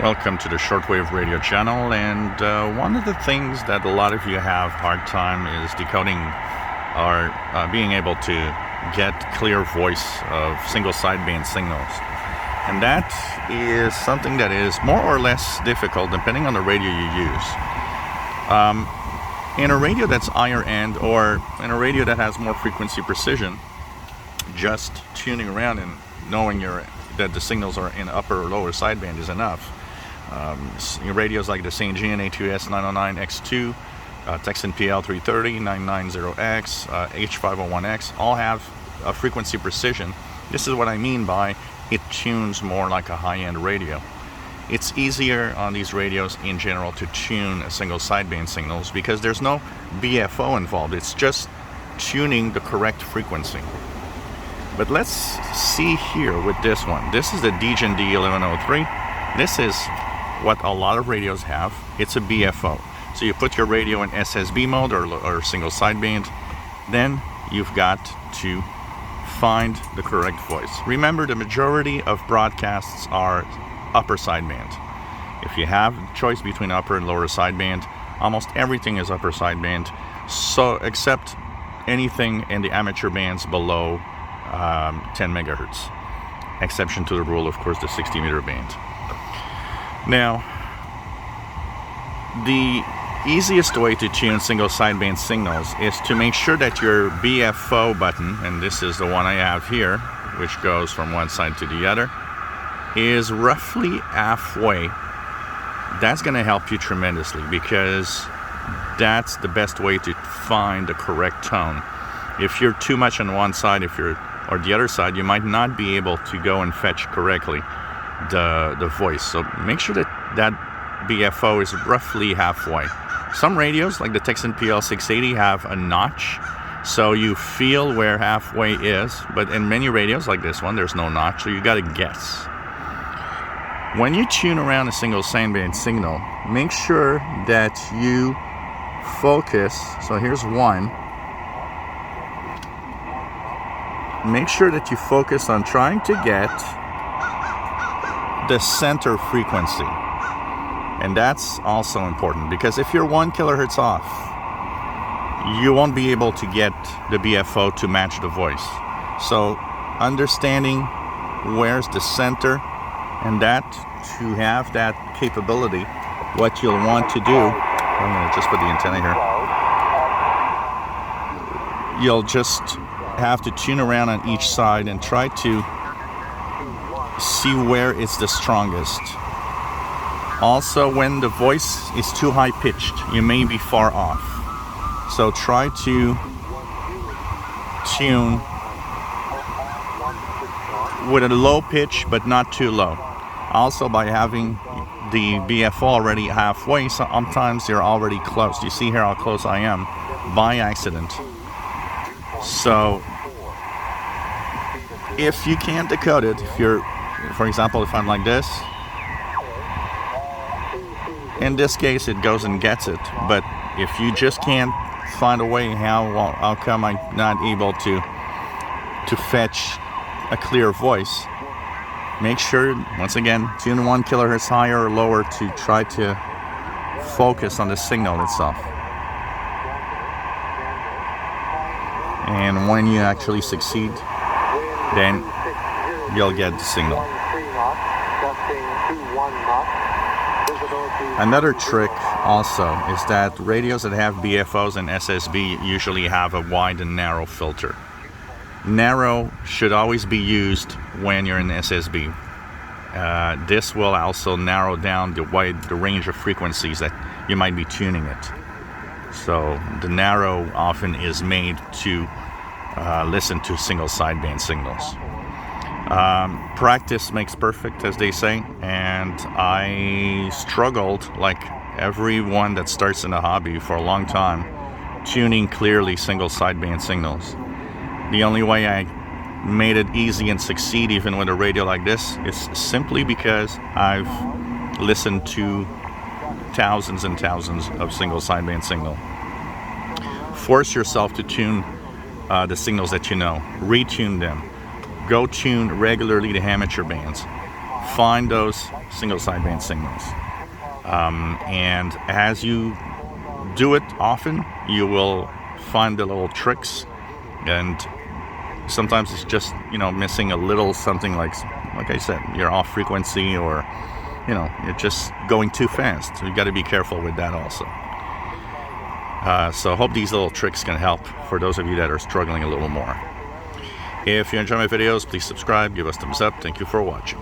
Welcome to the Shortwave Radio channel, and one of the things that a lot of you have hard time is decoding or being able to get clear voice of single sideband signals. And that is something that is more or less difficult depending on the radio you use. In a radio that's higher end, or in a radio that has more frequency precision, just tuning around and knowing that the signals are in upper or lower sideband is enough. Radios like the St. Jean A2S 909X2, Texan PL 330, 990X, H501X, all have a frequency precision. This is what I mean by it tunes more like a high-end radio. It's easier on these radios in general to tune single sideband signals because there's no BFO involved. It's just tuning the correct frequency. But let's see here with this one. This is the Degen D1103. This is what a lot of radios have. It's a BFO. So you put your radio in SSB mode or single sideband, then you've got to find the correct voice. Remember, the majority of broadcasts are upper sideband. If you have a choice between upper and lower sideband, almost everything is upper sideband, so except anything in the amateur bands below 10 megahertz. Exception to the rule, of course, the 60 meter band. Now, the easiest way to tune single sideband signals is to make sure that your BFO button, and this is the one I have here, which goes from one side to the other, is roughly halfway. That's going to help you tremendously because that's the best way to find the correct tone. If you're too much on one side, or the other side, you might not be able to go and fetch correctly the voice. So make sure that BFO is roughly halfway. Some radios, like the Texan PL 680, have a notch, so you feel where halfway is. But in many radios, like this one, there's no notch, so you got to guess. When you tune around a single sideband signal, make sure that you focus. So here's one. Make sure that you focus on trying to get the center frequency. And that's also important because if you're 1 kilohertz off, you won't be able to get the BFO to match the voice. So understanding where's the center, and that to have that capability, what you'll want to do, I'm going to just put the antenna here. You'll just have to tune around on each side and try to see where it's the strongest. Also, when the voice is too high pitched, you may be far off. So try to tune with a low pitch but not too low. Also, by having the BFO already halfway, sometimes you're already close. You see here how close I am by accident. So if you can't decode it, for example, if I'm like this, in this case it goes and gets it. But if you just can't find a way, how come I'm not able to fetch a clear voice? Make sure, once again, tune 1 kilohertz higher or lower to try to focus on the signal itself. And when you actually succeed, then you'll get the signal. Another trick also is that radios that have BFOs and SSB usually have a wide and narrow filter. Narrow should always be used when you're in SSB. This will also narrow down the range of frequencies that you might be tuning it. So the narrow often is made to listen to single sideband signals. Practice makes perfect, as they say, and I struggled, like everyone that starts in a hobby, for a long time tuning clearly single sideband signals. The only way I made it easy and succeed even with a radio like this is simply because I've listened to thousands and thousands of single sideband signal. Force yourself to tune the signals that you know. Retune them. Go tune regularly the amateur bands. find those single sideband signals. And as you do it often, you will find the little tricks, and sometimes it's just, missing a little something, like I said, you're off frequency, or you're just going too fast. So you got to be careful with that also. So I hope these little tricks can help for those of you that are struggling a little more. If you enjoy my videos, please subscribe, give us thumbs up. Thank you for watching.